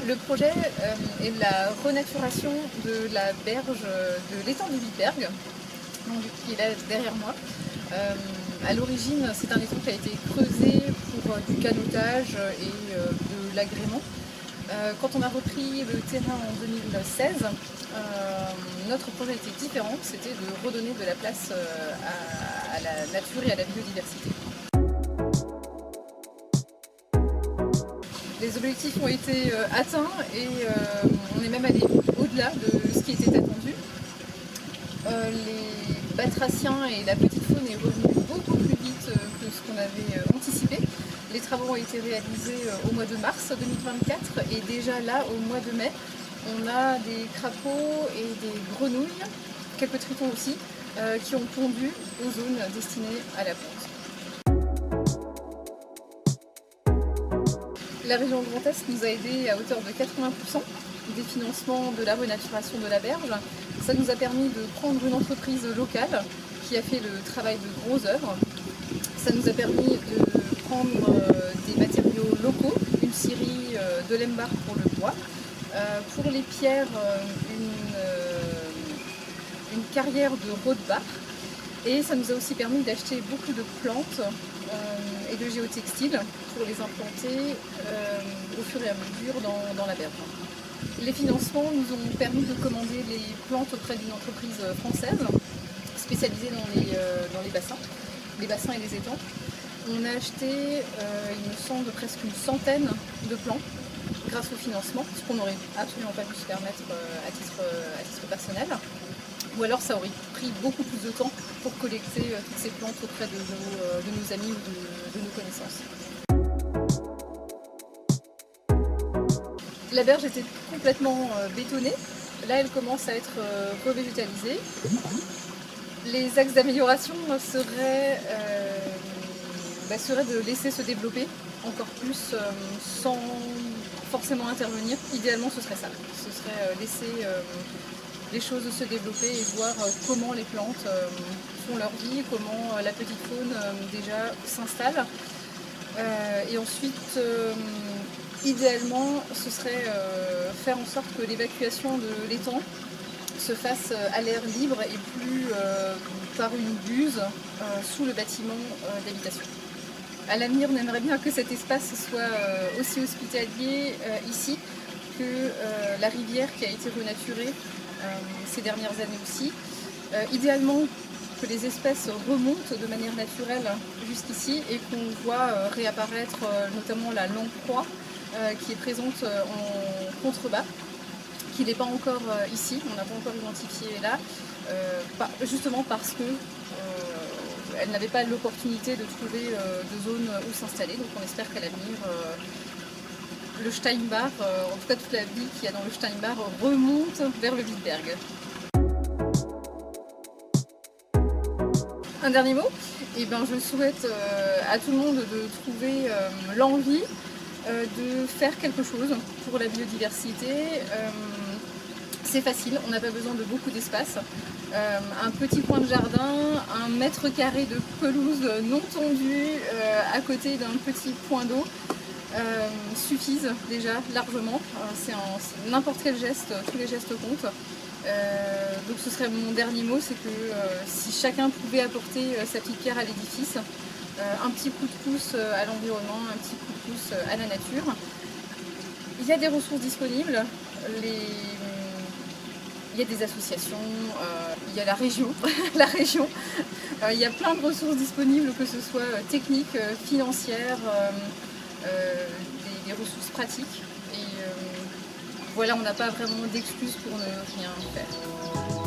Le projet est la renaturation de la berge de l'étang du Witberg, qui est là derrière moi. À l'origine, c'est un étang qui a été creusé pour du canotage et de l'agrément. Quand on a repris le terrain en 2016, notre projet était différent, c'était de redonner de la place à la nature et à la biodiversité. Les objectifs ont été atteints et on est même allé au-delà de ce qui était attendu. Les batraciens et la petite faune est revenue beaucoup plus vite que ce qu'on avait anticipé. Les travaux ont été réalisés au mois de mars 2024 et déjà là, au mois de mai, on a des crapauds et des grenouilles, quelques tritons aussi, qui ont pondu aux zones destinées à la ponte. La région Grand Est nous a aidés à hauteur de 80% des financements de la renaturation de la berge. Ça nous a permis de prendre une entreprise locale qui a fait le travail de gros œuvres. Ça nous a permis de prendre des matériaux locaux, une scierie de Lembar pour le bois. Pour les pierres, une carrière de rodebar. Et ça nous a aussi permis d'acheter beaucoup de plantes et de géotextiles pour les implanter au fur et à mesure dans la berge. Les financements nous ont permis de commander les plantes auprès d'une entreprise française spécialisée dans les bassins et les étangs. On a acheté, il me semble, presque une centaine de plants grâce au financement, ce qu'on n'aurait absolument pas pu se permettre à titre personnel. Ou alors ça aurait pris beaucoup plus de temps pour collecter toutes ces plantes auprès de nos amis ou de nos connaissances. La berge était complètement bétonnée. Là, elle commence à être revégétalisée. Les axes d'amélioration seraient de laisser se développer encore plus sans forcément intervenir. Idéalement, ce serait ça. Ce serait laisser les choses se développer et voir comment les plantes font leur vie, comment la petite faune déjà s'installe. Et ensuite, idéalement, ce serait faire en sorte que l'évacuation de l'étang se fasse à l'air libre et plus par une buse sous le bâtiment d'habitation. À l'avenir, on aimerait bien que cet espace soit aussi hospitalier ici que la rivière qui a été renaturée ces dernières années aussi. Idéalement, que les espèces remontent de manière naturelle jusqu'ici et qu'on voit réapparaître notamment la lamproie qui est présente en contrebas, qui n'est pas encore ici, on n'a pas encore identifié là, justement parce que elle n'avait pas l'opportunité de trouver de zone où s'installer. Donc on espère qu'à l'avenir, le Steinbach, en tout cas toute la vie qu'il y a dans le Steinbach, remonte vers le Witberg. Un dernier mot, je souhaite à tout le monde de trouver l'envie de faire quelque chose pour la biodiversité. C'est facile, on n'a pas besoin de beaucoup d'espace. Un petit coin de jardin, 1 mètre carré de pelouse non tondue à côté d'un petit point d'eau suffisent déjà largement. C'est n'importe quel geste, tous les gestes comptent. Donc ce serait mon dernier mot, c'est que si chacun pouvait apporter sa petite pierre à l'édifice, un petit coup de pouce à l'environnement, un petit coup de pouce à la nature. Il y a des ressources disponibles, il y a des associations, il y a la région, il y a plein de ressources disponibles, que ce soit techniques, financières, des ressources pratiques. Et voilà, on n'a pas vraiment d'excuses pour ne rien faire.